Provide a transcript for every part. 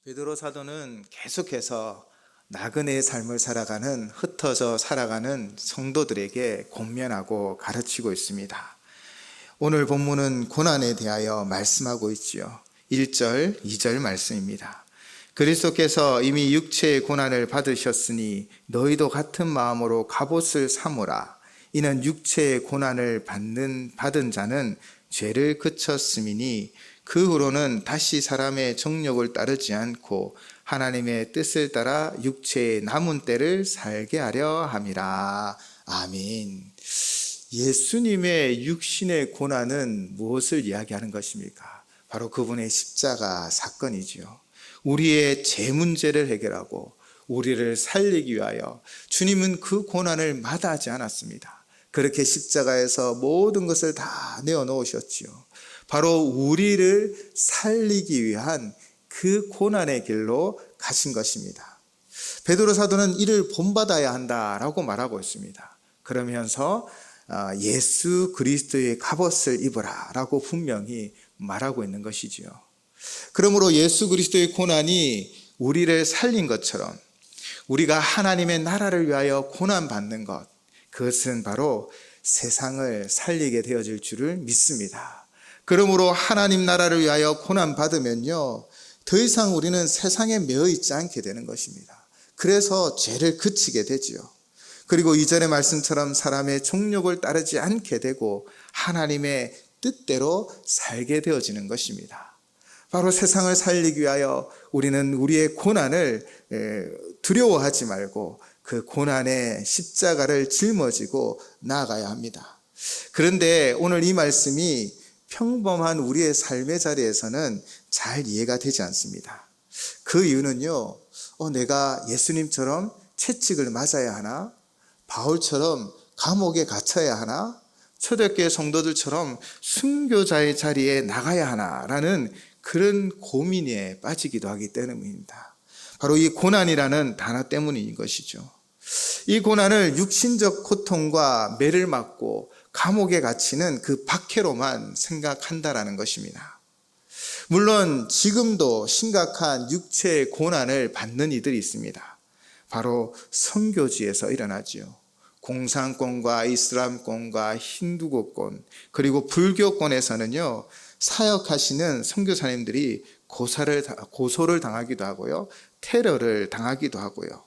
베드로 사도는 계속해서 나그네의 삶을 살아가는, 흩어져 살아가는 성도들에게 권면하고 가르치고 있습니다. 오늘 본문은 고난에 대하여 말씀하고 있지요. 1절, 2절 말씀입니다. 그리스도께서 이미 육체의 고난을 받으셨으니 너희도 같은 마음으로 갑옷을 삼으라. 이는 육체의 고난을 받은 자는 죄를 그쳤음이니 그 후로는 다시 사람의 정욕을 따르지 않고 하나님의 뜻을 따라 육체의 남은 때를 살게 하려 함이라. 아멘. 예수님의 육신의 고난은 무엇을 이야기하는 것입니까? 바로 그분의 십자가 사건이지요. 우리의 죄 문제를 해결하고 우리를 살리기 위하여 주님은 그 고난을 마다하지 않았습니다. 그렇게 십자가에서 모든 것을 다 내어놓으셨지요. 바로 우리를 살리기 위한 그 고난의 길로 가신 것입니다. 베드로 사도는 이를 본받아야 한다라고 말하고 있습니다. 그러면서 예수 그리스도의 갑옷을 입으라라고 분명히 말하고 있는 것이지요. 그러므로 예수 그리스도의 고난이 우리를 살린 것처럼 우리가 하나님의 나라를 위하여 고난받는 것, 그것은 바로 세상을 살리게 되어질 줄을 믿습니다. 그러므로 하나님 나라를 위하여 고난받으면요, 더 이상 우리는 세상에 매여 있지 않게 되는 것입니다. 그래서 죄를 그치게 되지요. 그리고 이전의 말씀처럼 사람의 종욕을 따르지 않게 되고 하나님의 뜻대로 살게 되어지는 것입니다. 바로 세상을 살리기 위하여 우리는 우리의 고난을 두려워하지 말고 그 고난의 십자가를 짊어지고 나아가야 합니다. 그런데 오늘 이 말씀이 평범한 우리의 삶의 자리에서는 잘 이해가 되지 않습니다. 그 이유는요, 내가 예수님처럼 채찍을 맞아야 하나? 바울처럼 감옥에 갇혀야 하나? 초대교회 성도들처럼 순교자의 자리에 나가야 하나라는 그런 고민에 빠지기도 하기 때문입니다. 바로 이 고난이라는 단어 때문인 것이죠. 이 고난을 육신적 고통과 매를 맞고 감옥에 갇히는 그 박해로만 생각한다라는 것입니다. 물론 지금도 심각한 육체의 고난을 받는 이들이 있습니다. 바로 선교지에서 일어나지요. 공산권과 이슬람권과 힌두교권 그리고 불교권에서는요, 사역하시는 선교사님들이 고소를 당하기도 하고요, 테러를 당하기도 하고요,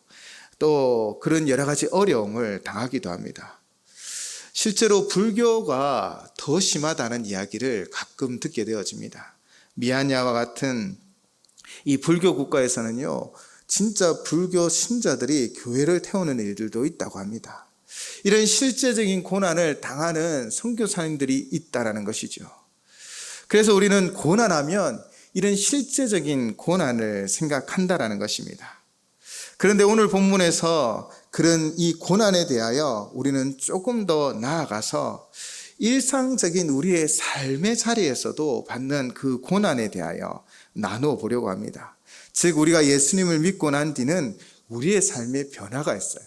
또 그런 여러 가지 어려움을 당하기도 합니다. 실제로 불교가 더 심하다는 이야기를 가끔 듣게 되어집니다. 미얀마와 같은 이 불교 국가에서는요, 진짜 불교 신자들이 교회를 태우는 일들도 있다고 합니다. 이런 실제적인 고난을 당하는 선교사님들이 있다는 것이죠. 그래서 우리는 고난하면 이런 실제적인 고난을 생각한다는 것입니다. 그런데 오늘 본문에서 그런 이 고난에 대하여 우리는 조금 더 나아가서 일상적인 우리의 삶의 자리에서도 받는 그 고난에 대하여 나누어 보려고 합니다. 즉, 우리가 예수님을 믿고 난 뒤는 우리의 삶에 변화가 있어요.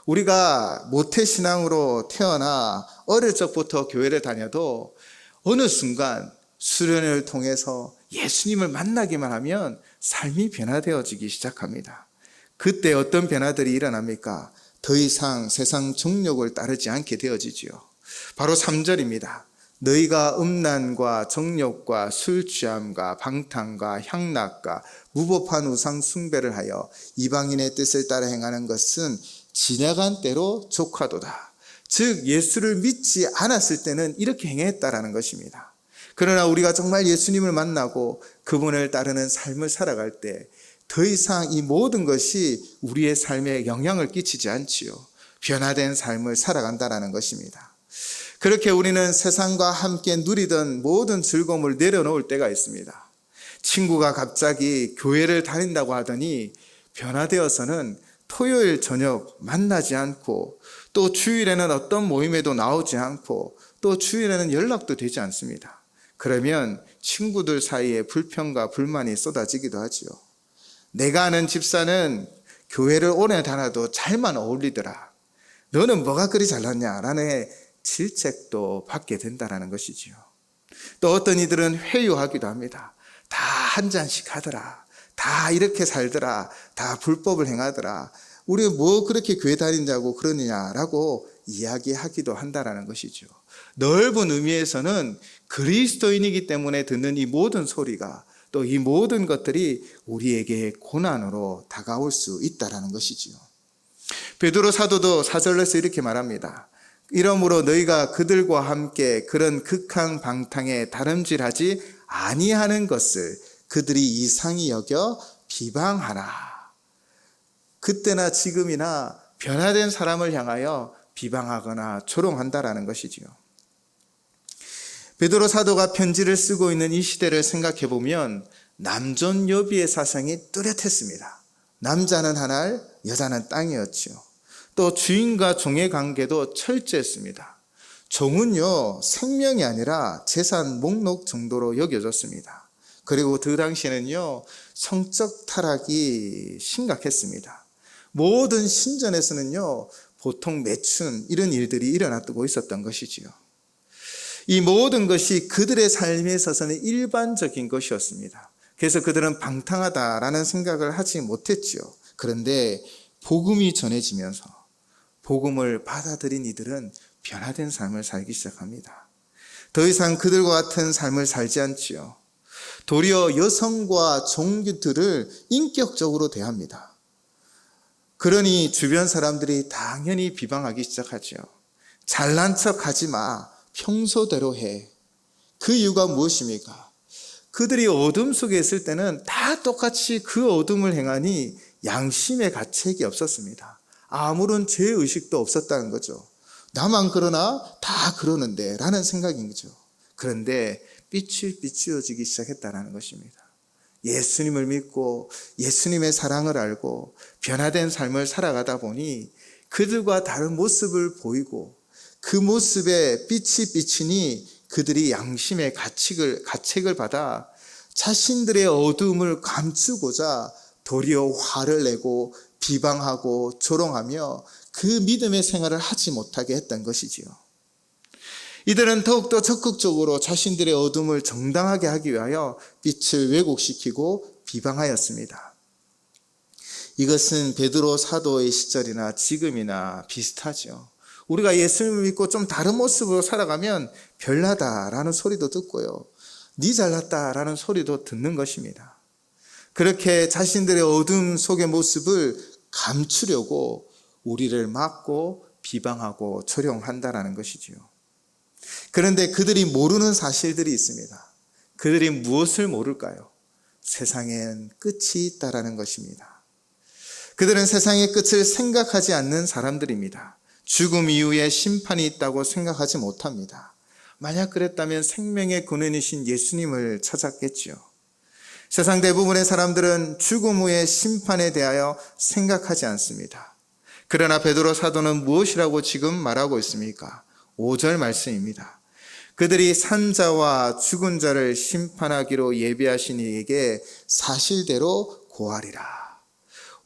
우리가 모태신앙으로 태어나 어릴 적부터 교회를 다녀도 어느 순간 수련을 통해서 예수님을 만나기만 하면 삶이 변화되어지기 시작합니다. 그때 어떤 변화들이 일어납니까? 더 이상 세상 정욕을 따르지 않게 되어지지요. 바로 3절입니다. 너희가 음란과 정욕과 술 취함과 방탕과 향락과 무법한 우상 숭배를 하여 이방인의 뜻을 따라 행하는 것은 지나간 때로 족하도다. 즉, 예수를 믿지 않았을 때는 이렇게 행했다라는 것입니다. 그러나 우리가 정말 예수님을 만나고 그분을 따르는 삶을 살아갈 때 더 이상 이 모든 것이 우리의 삶에 영향을 끼치지 않지요. 변화된 삶을 살아간다는 것입니다. 그렇게 우리는 세상과 함께 누리던 모든 즐거움을 내려놓을 때가 있습니다. 친구가 갑자기 교회를 다닌다고 하더니 변화되어서는 토요일 저녁 만나지 않고, 또 주일에는 어떤 모임에도 나오지 않고, 또 주일에는 연락도 되지 않습니다. 그러면 친구들 사이에 불평과 불만이 쏟아지기도 하지요. 내가 아는 집사는 교회를 오래 다녀도 잘만 어울리더라. 너는 뭐가 그리 잘났냐? 라는 질책도 받게 된다는 것이지요. 또 어떤 이들은 회유하기도 합니다. 다 한 잔씩 하더라. 다 이렇게 살더라. 다 불법을 행하더라. 우리 뭐 그렇게 교회 다닌다고 그러느냐라고 이야기하기도 한다라는 것이죠. 넓은 의미에서는 그리스도인이기 때문에 듣는 이 모든 소리가, 또 이 모든 것들이 우리에게 고난으로 다가올 수 있다라는 것이지요. 베드로 사도도 4절에서 이렇게 말합니다. 이러므로 너희가 그들과 함께 그런 극한 방탕에 다름질하지 아니하는 것을 그들이 이상히 여겨 비방하라. 그때나 지금이나 변화된 사람을 향하여 비방하거나 조롱한다라는 것이지요. 베드로 사도가 편지를 쓰고 있는 이 시대를 생각해 보면 남존 여비의 사상이 뚜렷했습니다. 남자는 하늘, 여자는 땅이었지요. 또 주인과 종의 관계도 철저했습니다. 종은요, 생명이 아니라 재산 목록 정도로 여겨졌습니다. 그리고 그 당시에는요, 성적 타락이 심각했습니다. 모든 신전에서는요, 보통 매춘 이런 일들이 일어나고 있었던 것이지요. 이 모든 것이 그들의 삶에 있어서는 일반적인 것이었습니다. 그래서 그들은 방탕하다라는 생각을 하지 못했지요. 그런데 복음이 전해지면서 복음을 받아들인 이들은 변화된 삶을 살기 시작합니다. 더 이상 그들과 같은 삶을 살지 않지요. 도리어 여성과 종들을 인격적으로 대합니다. 그러니 주변 사람들이 당연히 비방하기 시작하죠. 잘난 척 하지 마. 평소대로 해. 그 이유가 무엇입니까? 그들이 어둠 속에 있을 때는 다 똑같이 그 어둠을 행하니 양심의 가책이 없었습니다. 아무런 죄의식도 없었다는 거죠. 나만 그러나 다 그러는데 라는 생각인 거죠. 그런데 빛이 비추어지기 시작했다는 것입니다. 예수님을 믿고 예수님의 사랑을 알고 변화된 삶을 살아가다 보니 그들과 다른 모습을 보이고 그 모습에 빛이 비치니 그들이 양심의 가책을 받아 자신들의 어두움을 감추고자 도리어 화를 내고 비방하고 조롱하며 그 믿음의 생활을 하지 못하게 했던 것이지요. 이들은 더욱더 적극적으로 자신들의 어둠을 정당하게 하기 위하여 빛을 왜곡시키고 비방하였습니다. 이것은 베드로 사도의 시절이나 지금이나 비슷하죠. 우리가 예수님을 믿고 좀 다른 모습으로 살아가면 별나다라는 소리도 듣고요. 네 잘났다라는 소리도 듣는 것입니다. 그렇게 자신들의 어둠 속의 모습을 감추려고 우리를 막고 비방하고 조롱한다라는 것이지요. 그런데 그들이 모르는 사실들이 있습니다. 그들이 무엇을 모를까요? 세상엔 끝이 있다라는 것입니다. 그들은 세상의 끝을 생각하지 않는 사람들입니다. 죽음 이후에 심판이 있다고 생각하지 못합니다. 만약 그랬다면 생명의 근원이신 예수님을 찾았겠지요. 세상 대부분의 사람들은 죽음 후의 심판에 대하여 생각하지 않습니다. 그러나 베드로 사도는 무엇이라고 지금 말하고 있습니까? 5절 말씀입니다. 그들이 산자와 죽은 자를 심판하기로 예비하신 이에게 사실대로 고하리라.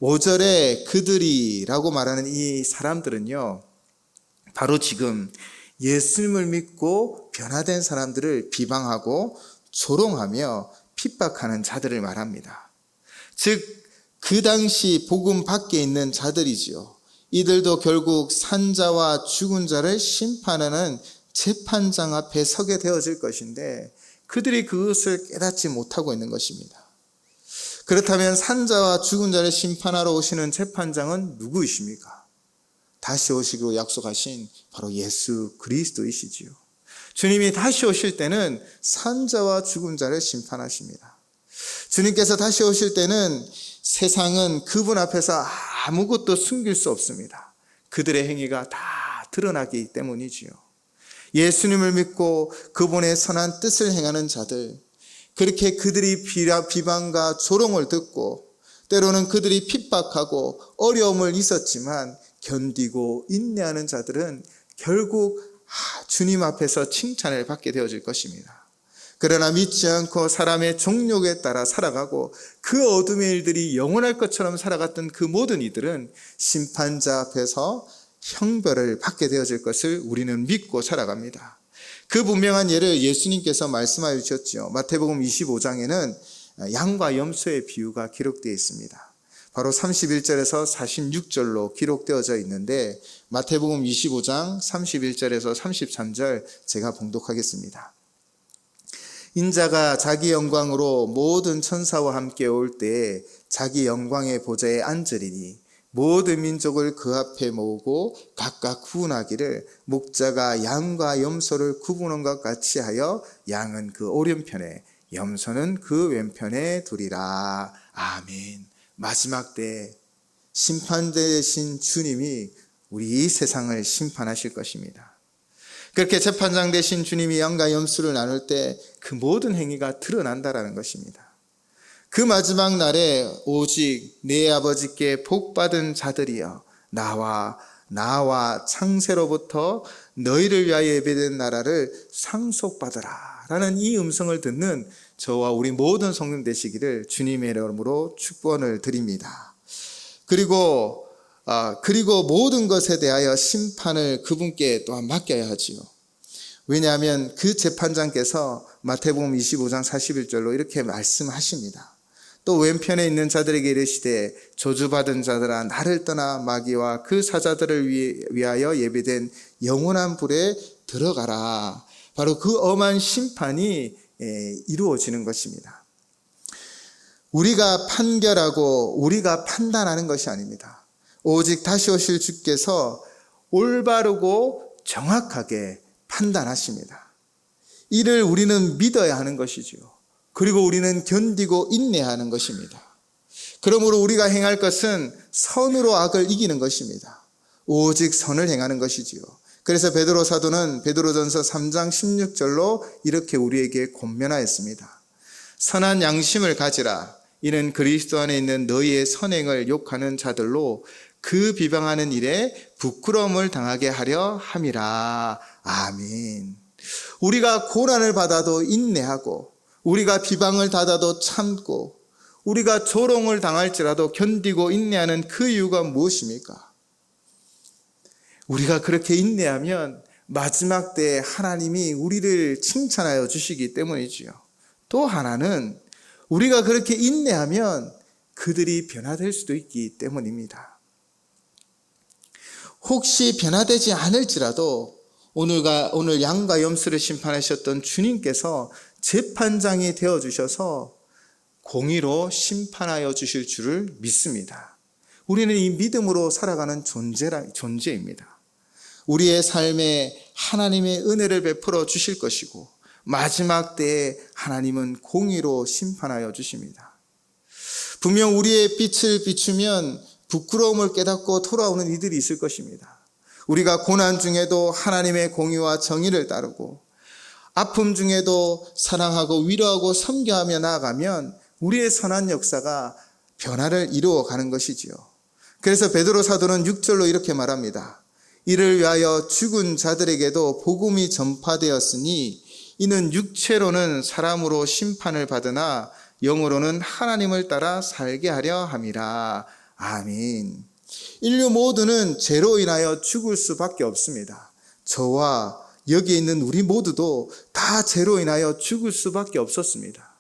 5절에 그들이라고 말하는 이 사람들은요, 바로 지금 예수님을 믿고 변화된 사람들을 비방하고 조롱하며 핍박하는 자들을 말합니다. 즉, 그 당시 복음 밖에 있는 자들이지요. 이들도 결국 산자와 죽은 자를 심판하는 재판장 앞에 서게 되어질 것인데 그들이 그것을 깨닫지 못하고 있는 것입니다. 그렇다면 산자와 죽은 자를 심판하러 오시는 재판장은 누구이십니까? 다시 오시기로 약속하신 바로 예수 그리스도이시지요. 주님이 다시 오실 때는 산자와 죽은 자를 심판하십니다. 주님께서 다시 오실 때는 세상은 그분 앞에서 아무것도 숨길 수 없습니다. 그들의 행위가 다 드러나기 때문이지요. 예수님을 믿고 그분의 선한 뜻을 행하는 자들, 그렇게 그들이 비방과 조롱을 듣고 때로는 그들이 핍박하고 어려움을 있었지만 견디고 인내하는 자들은 결국 주님 앞에서 칭찬을 받게 되어질 것입니다. 그러나 믿지 않고 사람의 종욕에 따라 살아가고 그 어둠의 일들이 영원할 것처럼 살아갔던 그 모든 이들은 심판자 앞에서 형벌을 받게 되어질 것을 우리는 믿고 살아갑니다. 그 분명한 예를 예수님께서 말씀하여 주셨죠. 마태복음 25장에는 양과 염소의 비유가 기록되어 있습니다. 바로 31절에서 46절로 기록되어져 있는데 마태복음 25장 31절에서 33절 제가 봉독하겠습니다. 인자가 자기 영광으로 모든 천사와 함께 올 때에 자기 영광의 보좌에 앉으리니 모든 민족을 그 앞에 모으고 각각 구분하기를 목자가 양과 염소를 구분한 것 같이 하여 양은 그 오른편에 염소는 그 왼편에 두리라. 아멘. 마지막 때 심판대신 주님이 우리 이 세상을 심판하실 것입니다. 그렇게 재판장 되신 주님이 양과 염소를 나눌 때 그 모든 행위가 드러난다라는 것입니다. 그 마지막 날에 오직 내 아버지께 복받은 자들이여 나와 창세로부터 너희를 위하여 예배된 나라를 상속받으라 라는 이 음성을 듣는 저와 우리 모든 성령 되시기를 주님의 이름으로 축원을 드립니다. 그리고 모든 것에 대하여 심판을 그분께 또한 맡겨야 하지요. 왜냐하면 그 재판장께서 마태복음 25장 41절로 이렇게 말씀하십니다. 또 왼편에 있는 자들에게 이르시되 저주받은 자들아 나를 떠나 마귀와 그 사자들을 위하여 예비된 영원한 불에 들어가라. 바로 그 엄한 심판이 이루어지는 것입니다. 우리가 판결하고 우리가 판단하는 것이 아닙니다. 오직 다시 오실 주께서 올바르고 정확하게 판단하십니다. 이를 우리는 믿어야 하는 것이지요. 그리고 우리는 견디고 인내하는 것입니다. 그러므로 우리가 행할 것은 선으로 악을 이기는 것입니다. 오직 선을 행하는 것이지요. 그래서 베드로 사도는 베드로전서 3장 16절로 이렇게 우리에게 권면하였습니다. 선한 양심을 가지라. 이는 그리스도 안에 있는 너희의 선행을 욕하는 자들로 그 비방하는 일에 부끄러움을 당하게 하려 함이라. 아멘. 우리가 고난을 받아도 인내하고 우리가 비방을 받아도 참고 우리가 조롱을 당할지라도 견디고 인내하는 그 이유가 무엇입니까? 우리가 그렇게 인내하면 마지막 때에 하나님이 우리를 칭찬하여 주시기 때문이지요. 또 하나는 우리가 그렇게 인내하면 그들이 변화될 수도 있기 때문입니다. 혹시 변화되지 않을지라도 오늘 양과 염소를 심판하셨던 주님께서 재판장이 되어주셔서 공의로 심판하여 주실 줄을 믿습니다. 우리는 이 믿음으로 살아가는 존재입니다. 우리의 삶에 하나님의 은혜를 베풀어 주실 것이고 마지막 때에 하나님은 공의로 심판하여 주십니다. 분명 우리의 빛을 비추면 부끄러움을 깨닫고 돌아오는 이들이 있을 것입니다. 우리가 고난 중에도 하나님의 공의와 정의를 따르고 아픔 중에도 사랑하고 위로하고 섬겨하며 나아가면 우리의 선한 역사가 변화를 이루어가는 것이지요. 그래서 베드로 사도는 6절로 이렇게 말합니다. 이를 위하여 죽은 자들에게도 복음이 전파되었으니 이는 육체로는 사람으로 심판을 받으나 영으로는 하나님을 따라 살게 하려 함이라. 아멘. 인류 모두는 죄로 인하여 죽을 수밖에 없습니다. 저와 여기에 있는 우리 모두도 다 죄로 인하여 죽을 수밖에 없었습니다.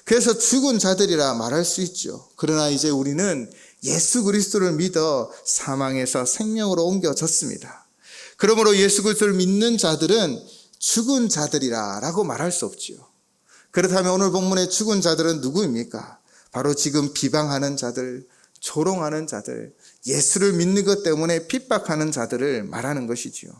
그래서 죽은 자들이라 말할 수 있죠. 그러나 이제 우리는 예수 그리스도를 믿어 사망에서 생명으로 옮겨졌습니다. 그러므로 예수 그리스도를 믿는 자들은 죽은 자들이라 라고 말할 수 없지요. 그렇다면 오늘 본문의 죽은 자들은 누구입니까? 바로 지금 비방하는 자들, 조롱하는 자들, 예수를 믿는 것 때문에 핍박하는 자들을 말하는 것이지요.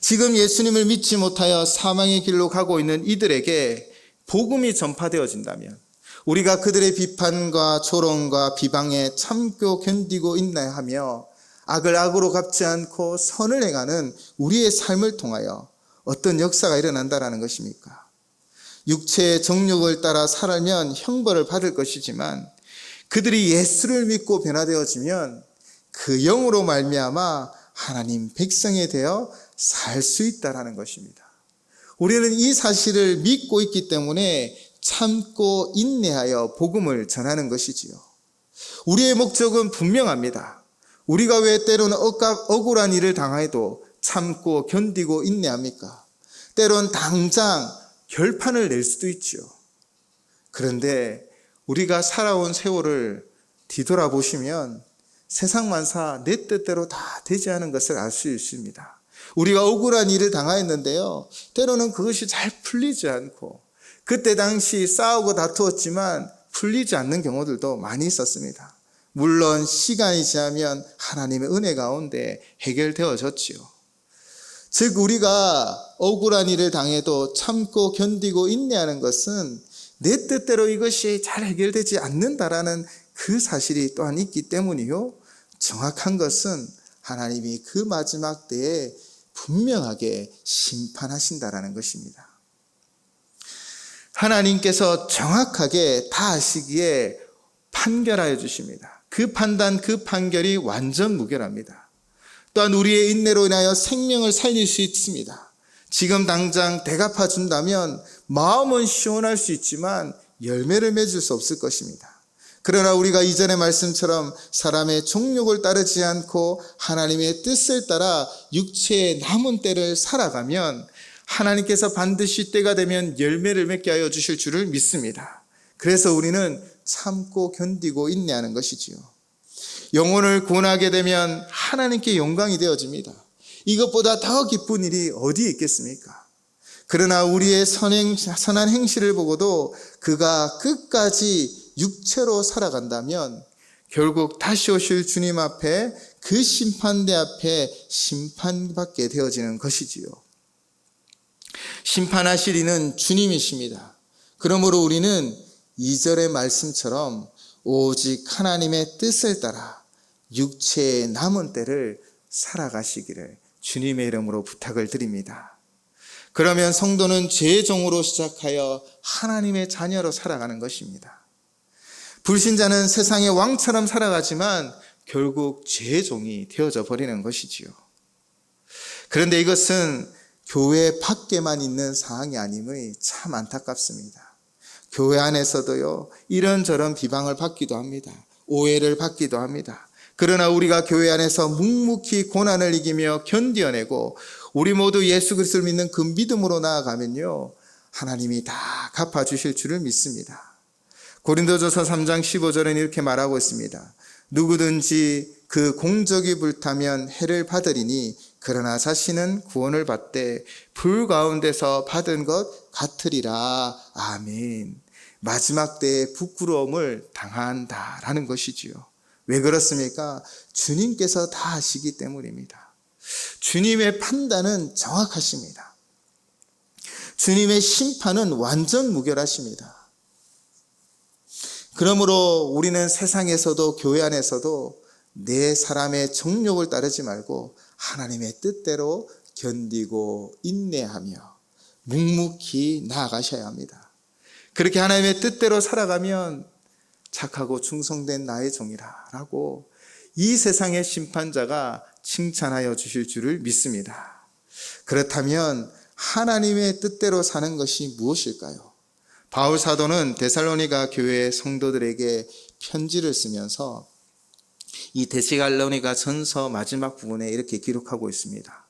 지금 예수님을 믿지 못하여 사망의 길로 가고 있는 이들에게 복음이 전파되어진다면 우리가 그들의 비판과 조롱과 비방에 참고 견디고 인내하며 악을 악으로 갚지 않고 선을 행하는 우리의 삶을 통하여 어떤 역사가 일어난다는 것입니까? 육체의 정욕을 따라 살면 형벌을 받을 것이지만 그들이 예수를 믿고 변화되어지면 그 영으로 말미암아 하나님 백성이 되어 살 수 있다는 것입니다. 우리는 이 사실을 믿고 있기 때문에 참고 인내하여 복음을 전하는 것이지요. 우리의 목적은 분명합니다. 우리가 왜 때로는 억울한 일을 당해도 참고 견디고 인내합니까? 때론 당장 결판을 낼 수도 있지요. 그런데 우리가 살아온 세월을 뒤돌아보시면 세상 만사 내 뜻대로 다 되지 않은 것을 알 수 있습니다. 우리가 억울한 일을 당하였는데요, 때로는 그것이 잘 풀리지 않고 그때 당시 싸우고 다투었지만 풀리지 않는 경우들도 많이 있었습니다. 물론 시간이 지나면 하나님의 은혜 가운데 해결되어졌지요. 즉 우리가 억울한 일을 당해도 참고 견디고 인내하는 것은 내 뜻대로 이것이 잘 해결되지 않는다라는 그 사실이 또한 있기 때문이요, 정확한 것은 하나님이 그 마지막 때에 분명하게 심판하신다라는 것입니다. 하나님께서 정확하게 다 아시기에 판결하여 주십니다. 그 판단, 그 판결이 완전 무결합니다. 또한 우리의 인내로 인하여 생명을 살릴 수 있습니다. 지금 당장 대갚아 준다면 마음은 시원할 수 있지만 열매를 맺을 수 없을 것입니다. 그러나 우리가 이전의 말씀처럼 사람의 정욕을 따르지 않고 하나님의 뜻을 따라 육체의 남은 때를 살아가면 하나님께서 반드시 때가 되면 열매를 맺게 하여 주실 줄을 믿습니다. 그래서 우리는 참고 견디고 인내하는 것이지요. 영혼을 구원하게 되면 하나님께 영광이 되어집니다. 이것보다 더 기쁜 일이 어디에 있겠습니까? 그러나 우리의 선한 행실을 보고도 그가 끝까지 육체로 살아간다면 결국 다시 오실 주님 앞에, 그 심판대 앞에 심판받게 되어지는 것이지요. 심판하실 이는 주님이십니다. 그러므로 우리는 2절의 말씀처럼 오직 하나님의 뜻을 따라 육체의 남은 때를 살아가시기를 주님의 이름으로 부탁을 드립니다. 그러면 성도는 죄의 종으로 시작하여 하나님의 자녀로 살아가는 것입니다. 불신자는 세상의 왕처럼 살아가지만 결국 죄의 종이 되어져 버리는 것이지요. 그런데 이것은 교회 밖에만 있는 사항이 아님의 참 안타깝습니다. 교회 안에서도요, 이런저런 비방을 받기도 합니다. 오해를 받기도 합니다. 그러나 우리가 교회 안에서 묵묵히 고난을 이기며 견뎌내고 우리 모두 예수 그리스도를 믿는 그 믿음으로 나아가면요, 하나님이 다 갚아주실 줄을 믿습니다. 고린도전서 3장 15절은 이렇게 말하고 있습니다. 누구든지 그 공적이 불타면 해를 받으리니 그러나 자신은 구원을 받되 불 가운데서 받은 것 같으리라. 아멘. 마지막 때에 부끄러움을 당한다라는 것이지요. 왜 그렇습니까? 주님께서 다 아시기 때문입니다. 주님의 판단은 정확하십니다. 주님의 심판은 완전 무결하십니다. 그러므로 우리는 세상에서도 교회 안에서도 내 사람의 정욕을 따르지 말고 하나님의 뜻대로 견디고 인내하며 묵묵히 나아가셔야 합니다. 그렇게 하나님의 뜻대로 살아가면 착하고 충성된 나의 종이라 라고 이 세상의 심판자가 칭찬하여 주실 줄을 믿습니다. 그렇다면 하나님의 뜻대로 사는 것이 무엇일까요? 바울 사도는 데살로니가 교회 성도들에게 편지를 쓰면서 이 데살로니가 전서 마지막 부분에 이렇게 기록하고 있습니다.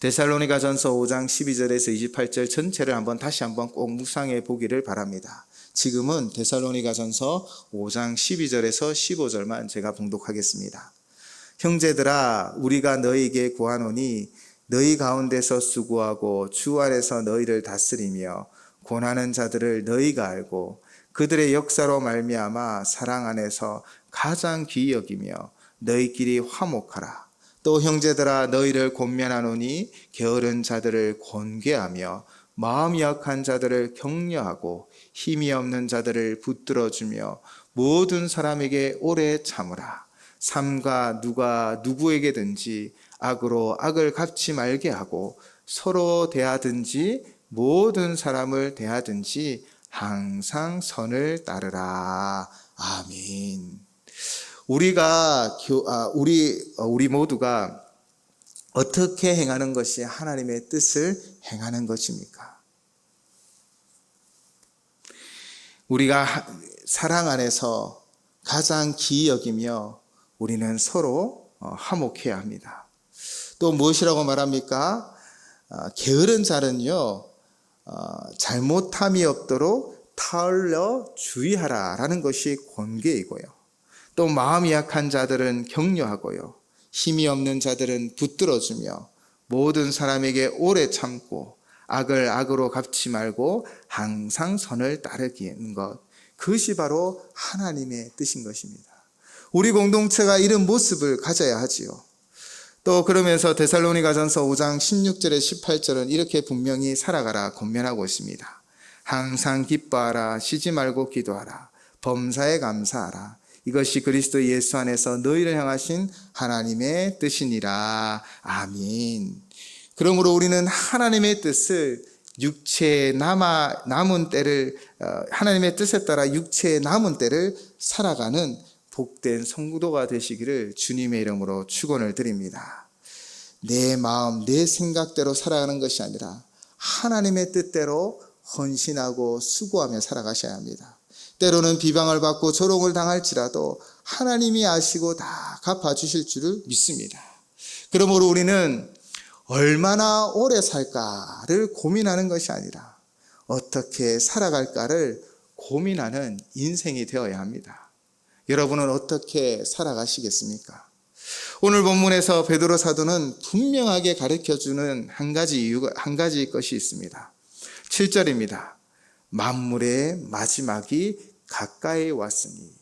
데살로니가 전서 5장 12절에서 28절 전체를 다시 한번 꼭 묵상해 보기를 바랍니다. 지금은 데살로니가 전서 5장 12절에서 15절만 제가 봉독하겠습니다. 형제들아, 우리가 너희에게 구하노니 너희 가운데서 수고하고 주 안에서 너희를 다스리며 고난하는 자들을 너희가 알고 그들의 역사로 말미암아 사랑 안에서 가장 귀히 여기며 너희끼리 화목하라. 또 형제들아, 너희를 권면하노니 게으른 자들을 권계하며 마음이 약한 자들을 격려하고 힘이 없는 자들을 붙들어주며 모든 사람에게 오래 참으라. 삼가 누가 누구에게든지 악으로 악을 갚지 말게 하고 서로 대하든지 모든 사람을 대하든지 항상 선을 따르라. 아멘. 우리 모두가 어떻게 행하는 것이 하나님의 뜻을 행하는 것입니까? 우리가 사랑 안에서 가장 귀히 여기며 우리는 서로 화목해야 합니다. 또 무엇이라고 말합니까? 게으른 자는요, 잘못함이 없도록 타을러 주의하라 라는 것이 권계이고요. 또 마음이 약한 자들은 격려하고요. 힘이 없는 자들은 붙들어주며 모든 사람에게 오래 참고 악을 악으로 갚지 말고 항상 선을 따르기는 것. 그것이 바로 하나님의 뜻인 것입니다. 우리 공동체가 이런 모습을 가져야 하지요. 또 그러면서 데살로니가전서 5장 16절에 18절은 이렇게 분명히 살아가라 권면하고 있습니다. 항상 기뻐하라, 쉬지 말고 기도하라, 범사에 감사하라. 이것이 그리스도 예수 안에서 너희를 향하신 하나님의 뜻이니라. 아멘. 그러므로 우리는 하나님의 뜻을 육체에 남은 때를 하나님의 뜻에 따라 육체에 남은 때를 살아가는 복된 성도가 되시기를 주님의 이름으로 축원을 드립니다. 내 마음, 내 생각대로 살아가는 것이 아니라 하나님의 뜻대로 헌신하고 수고하며 살아가셔야 합니다. 때로는 비방을 받고 조롱을 당할지라도 하나님이 아시고 다 갚아주실 줄을 믿습니다. 그러므로 우리는 얼마나 오래 살까를 고민하는 것이 아니라 어떻게 살아갈까를 고민하는 인생이 되어야 합니다. 여러분은 어떻게 살아가시겠습니까? 오늘 본문에서 베드로 사도는 분명하게 가르쳐주는 한 가지 것이 있습니다. 7절입니다. 만물의 마지막이 가까이 왔으니.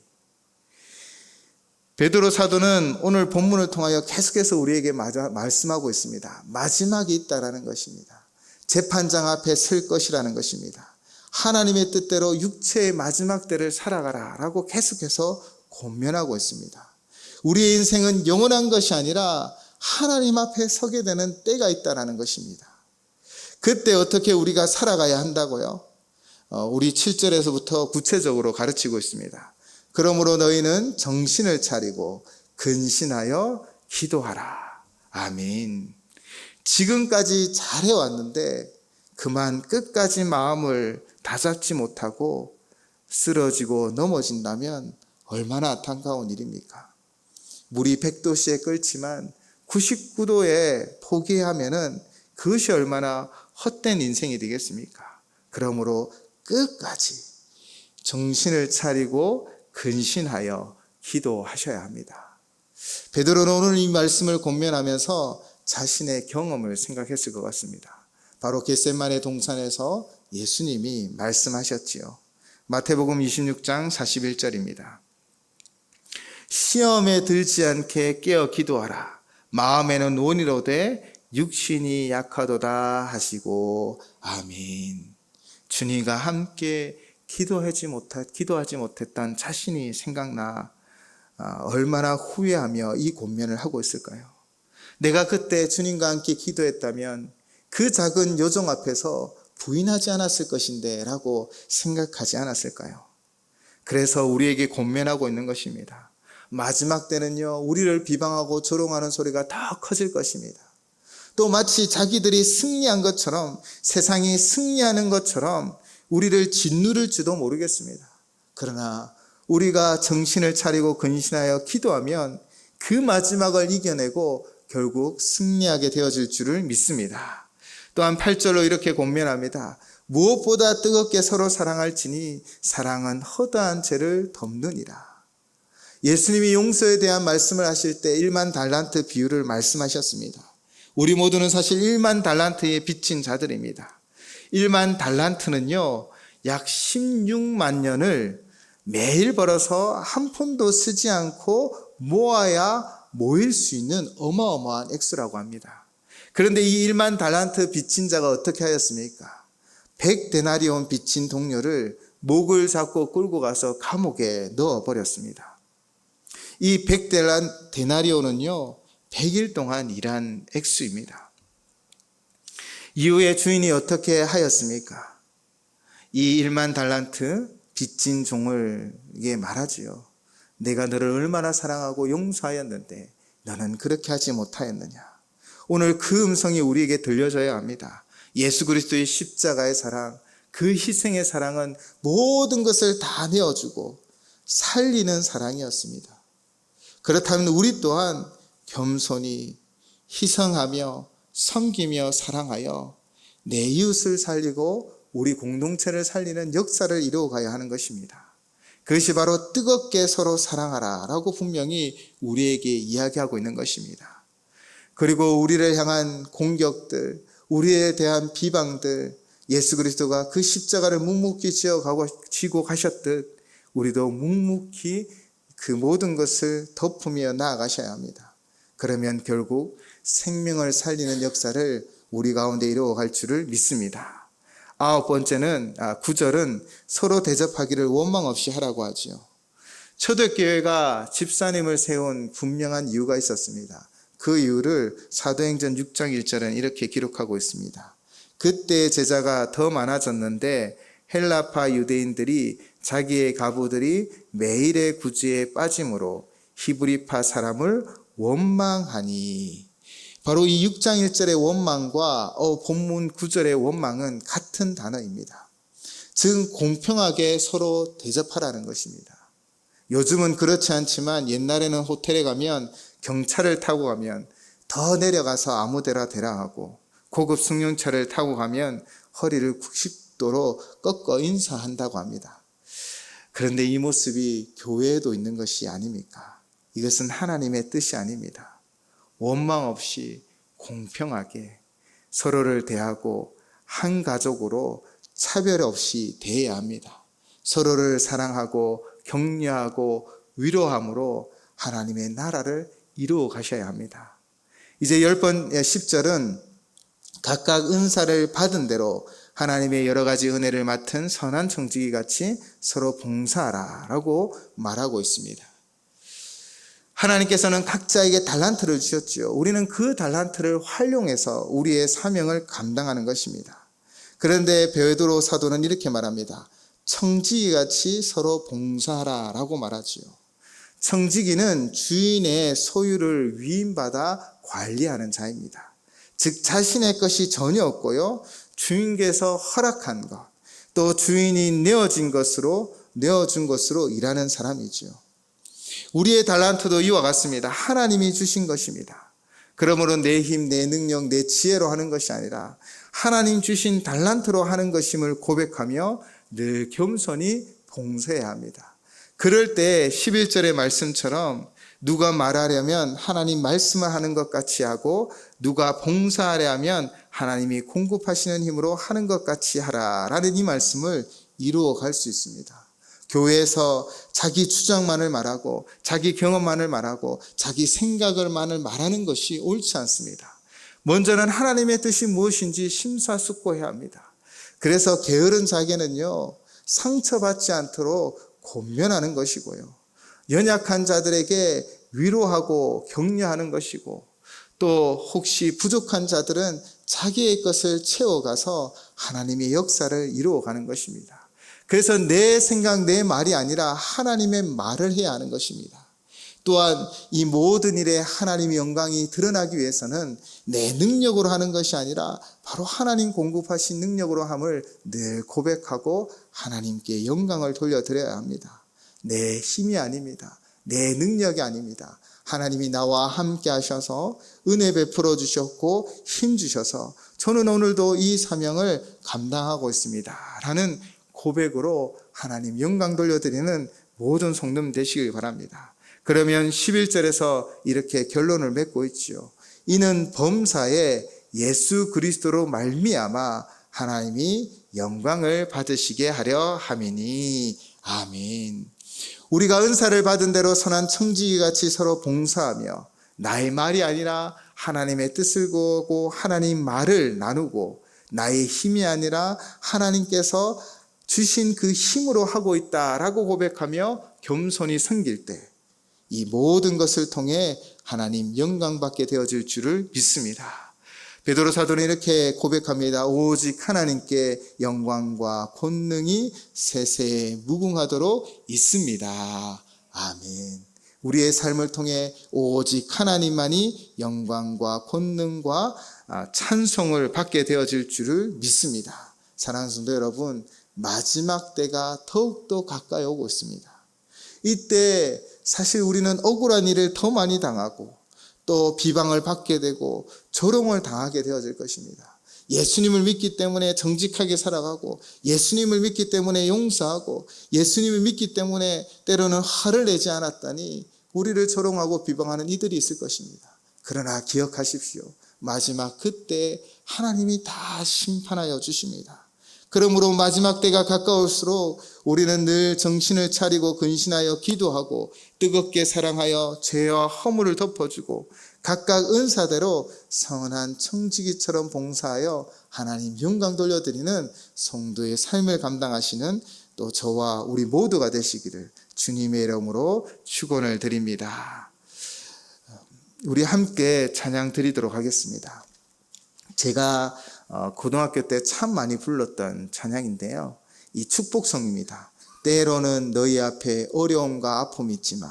베드로 사도는 오늘 본문을 통하여 계속해서 우리에게 말씀하고 있습니다. 마지막이 있다라는 것입니다. 재판장 앞에 설 것이라는 것입니다. 하나님의 뜻대로 육체의 마지막 때를 살아가라 라고 계속해서 권면하고 있습니다. 우리의 인생은 영원한 것이 아니라 하나님 앞에 서게 되는 때가 있다라는 것입니다. 그때 어떻게 우리가 살아가야 한다고요? 우리 7절에서부터 구체적으로 가르치고 있습니다. 그러므로 너희는 정신을 차리고 근신하여 기도하라. 아멘. 지금까지 잘해왔는데 그만 끝까지 마음을 다잡지 못하고 쓰러지고 넘어진다면 얼마나 안타까운 일입니까? 물이 100도씨에 끓지만 99도에 포기하면은 그것이 얼마나 헛된 인생이 되겠습니까? 그러므로 끝까지 정신을 차리고 근신하여 기도하셔야 합니다. 베드로는 오늘 이 말씀을 권면하면서 자신의 경험을 생각했을 것 같습니다. 바로 겟세마네 동산에서 예수님이 말씀하셨지요. 마태복음 26장 41절입니다. 시험에 들지 않게 깨어 기도하라. 마음에는 원이로되 육신이 약하도다 하시고 아멘. 주님과 함께 기도하지 못했던 자신이 생각나 얼마나 후회하며 이 권면을 하고 있을까요? 내가 그때 주님과 함께 기도했다면 그 작은 요정 앞에서 부인하지 않았을 것인데 라고 생각하지 않았을까요? 그래서 우리에게 권면하고 있는 것입니다. 마지막 때는요, 우리를 비방하고 조롱하는 소리가 더 커질 것입니다. 또 마치 자기들이 승리한 것처럼, 세상이 승리하는 것처럼 우리를 짓누를지도 모르겠습니다. 그러나 우리가 정신을 차리고 근신하여 기도하면 그 마지막을 이겨내고 결국 승리하게 되어질 줄을 믿습니다. 또한 8절로 이렇게 권면합니다. 무엇보다 뜨겁게 서로 사랑할지니 사랑은 허다한 죄를 덮느니라. 예수님이 용서에 대한 말씀을 하실 때 1만 달란트 비유를 말씀하셨습니다. 우리 모두는 사실 1만 달란트에 빚진 자들입니다. 1만 달란트는요, 약 16만 년을 매일 벌어서 한 푼도 쓰지 않고 모아야 모일 수 있는 어마어마한 액수라고 합니다. 그런데 이 1만 달란트 빚진 자가 어떻게 하였습니까? 100데나리온 빚진 동료를 목을 잡고 끌고 가서 감옥에 넣어버렸습니다. 이 100데나리온은요, 100일 동안 일한 액수입니다. 이후에 주인이 어떻게 하였습니까? 이 1만 달란트 빚진 종을게 말하지요. 내가 너를 얼마나 사랑하고 용서하였는데 너는 그렇게 하지 못하였느냐. 오늘 그 음성이 우리에게 들려져야 합니다. 예수 그리스도의 십자가의 사랑, 그 희생의 사랑은 모든 것을 다 내어주고 살리는 사랑이었습니다. 그렇다면 우리 또한 겸손히 희생하며 섬기며 사랑하여 내 이웃을 살리고 우리 공동체를 살리는 역사를 이루어가야 하는 것입니다. 그것이 바로 뜨겁게 서로 사랑하라 라고 분명히 우리에게 이야기하고 있는 것입니다. 그리고 우리를 향한 공격들, 우리에 대한 비방들, 예수 그리스도가 그 십자가를 묵묵히 지고 가셨듯 우리도 묵묵히 그 모든 것을 덮으며 나아가셔야 합니다. 그러면 결국 생명을 살리는 역사를 우리 가운데 이루어갈 줄을 믿습니다. 9번째는 9절은 서로 대접하기를 원망 없이 하라고 하지요. 초대교회가 집사님을 세운 분명한 이유가 있었습니다. 그 이유를 사도행전 6장 1절은 이렇게 기록하고 있습니다. 그때 제자가 더 많아졌는데 헬라파 유대인들이 자기의 가부들이 매일의 구제에 빠짐으로 히브리파 사람을 원망하니. 바로 이 6장 1절의 원망과 본문 9절의 원망은 같은 단어입니다. 즉 공평하게 서로 대접하라는 것입니다. 요즘은 그렇지 않지만 옛날에는 호텔에 가면 경차를 타고 가면 더 내려가서 아무 데나 대라 하고, 고급 승용차를 타고 가면 허리를 90도로 꺾어 인사한다고 합니다. 그런데 이 모습이 교회에도 있는 것이 아닙니까? 이것은 하나님의 뜻이 아닙니다. 원망 없이 공평하게 서로를 대하고 한 가족으로 차별 없이 대해야 합니다. 서로를 사랑하고 격려하고 위로함으로 하나님의 나라를 이루어 가셔야 합니다. 이제 10절은 각각 은사를 받은 대로 하나님의 여러 가지 은혜를 맡은 선한 청지기 같이 서로 봉사하라 라고 말하고 있습니다. 하나님께서는 각자에게 달란트를 주셨지요. 우리는 그 달란트를 활용해서 우리의 사명을 감당하는 것입니다. 그런데 베드로 사도는 이렇게 말합니다. 청지기같이 서로 봉사하라 라고 말하지요. 청지기는 주인의 소유를 위임받아 관리하는 자입니다. 즉 자신의 것이 전혀 없고요, 주인께서 허락한 것, 또 주인이 내어준 것으로 일하는 사람이죠. 우리의 달란트도 이와 같습니다. 하나님이 주신 것입니다. 그러므로 내 힘, 내 능력, 내 지혜로 하는 것이 아니라 하나님 주신 달란트로 하는 것임을 고백하며 늘 겸손히 봉사해야 합니다. 그럴 때 11절의 말씀처럼 누가 말하려면 하나님 말씀을 하는 것 같이 하고, 누가 봉사하려 하면 하나님이 공급하시는 힘으로 하는 것 같이 하라라는 이 말씀을 이루어 갈 수 있습니다. 교회에서 자기 주장만을 말하고 자기 경험만을 말하고 자기 생각을만을 말하는 것이 옳지 않습니다. 먼저는 하나님의 뜻이 무엇인지 심사숙고해야 합니다. 그래서 게으른 자에게는요, 상처받지 않도록 권면하는 것이고요, 연약한 자들에게 위로하고 격려하는 것이고, 또 혹시 부족한 자들은 자기의 것을 채워가서 하나님의 역사를 이루어가는 것입니다. 그래서 내 생각, 내 말이 아니라 하나님의 말을 해야 하는 것입니다. 또한 이 모든 일에 하나님의 영광이 드러나기 위해서는 내 능력으로 하는 것이 아니라 바로 하나님 공급하신 능력으로 함을 늘 고백하고 하나님께 영광을 돌려드려야 합니다. 내 힘이 아닙니다. 내 능력이 아닙니다. 하나님이 나와 함께 하셔서 은혜 베풀어 주셨고 힘 주셔서 저는 오늘도 이 사명을 감당하고 있습니다 라는 고백으로 하나님 영광 돌려드리는 모든 성도님 되시길 바랍니다. 그러면 11절에서 이렇게 결론을 맺고 있지요. 이는 범사에 예수 그리스도로 말미암아 하나님이 영광을 받으시게 하려 함이니. 아멘. 우리가 은사를 받은 대로 선한 청지기같이 서로 봉사하며 나의 말이 아니라 하나님의 뜻을 구하고 하나님 말을 나누고, 나의 힘이 아니라 하나님께서 주신 그 힘으로 하고 있다라고 고백하며 겸손히 섬길 때 이 모든 것을 통해 하나님 영광받게 되어질 줄을 믿습니다. 베드로 사도는 이렇게 고백합니다. 오직 하나님께 영광과 권능이 세세에 무궁하도록 있습니다. 아멘. 우리의 삶을 통해 오직 하나님만이 영광과 권능과 찬송을 받게 되어질 줄을 믿습니다. 사랑하는 성도 여러분, 마지막 때가 더욱더 가까이 오고 있습니다. 이때 사실 우리는 억울한 일을 더 많이 당하고 또 비방을 받게 되고 조롱을 당하게 되어질 것입니다. 예수님을 믿기 때문에 정직하게 살아가고, 예수님을 믿기 때문에 용서하고, 예수님을 믿기 때문에 때로는 화를 내지 않았다니 우리를 조롱하고 비방하는 이들이 있을 것입니다. 그러나 기억하십시오. 마지막 그때 하나님이 다 심판하여 주십니다. 그러므로 마지막 때가 가까울수록 우리는 늘 정신을 차리고 근신하여 기도하고 뜨겁게 사랑하여 죄와 허물을 덮어주고 각각 은사대로 선한 청지기처럼 봉사하여 하나님 영광 돌려드리는 성도의 삶을 감당하시는 또 저와 우리 모두가 되시기를 주님의 이름으로 축원을 드립니다. 우리 함께 찬양 드리도록 하겠습니다. 제가 고등학교 때 참 많이 불렀던 찬양인데요, 이 축복성입니다. 때로는 너희 앞에 어려움과 아픔이 있지만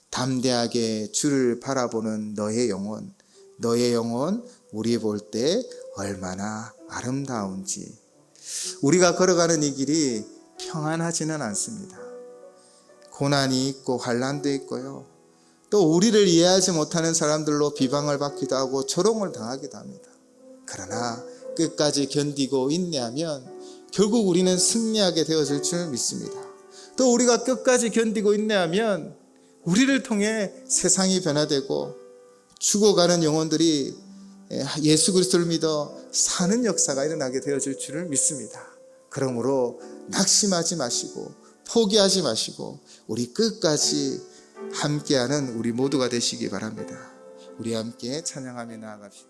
담대하게 주를 바라보는 너의 영혼 우리 볼 때 얼마나 아름다운지. 우리가 걸어가는 이 길이 평안하지는 않습니다. 고난이 있고 환난도 있고요, 또 우리를 이해하지 못하는 사람들로 비방을 받기도 하고 조롱을 당하기도 합니다. 그러나 끝까지 견디고 인내하면 결국 우리는 승리하게 되어질 줄 믿습니다. 또 우리가 끝까지 견디고 인내하면 우리를 통해 세상이 변화되고 죽어가는 영혼들이 예수 그리스도를 믿어 사는 역사가 일어나게 되어질 줄을 믿습니다. 그러므로 낙심하지 마시고 포기하지 마시고 우리 끝까지 함께하는 우리 모두가 되시기 바랍니다. 우리 함께 찬양하며 나아갑시다.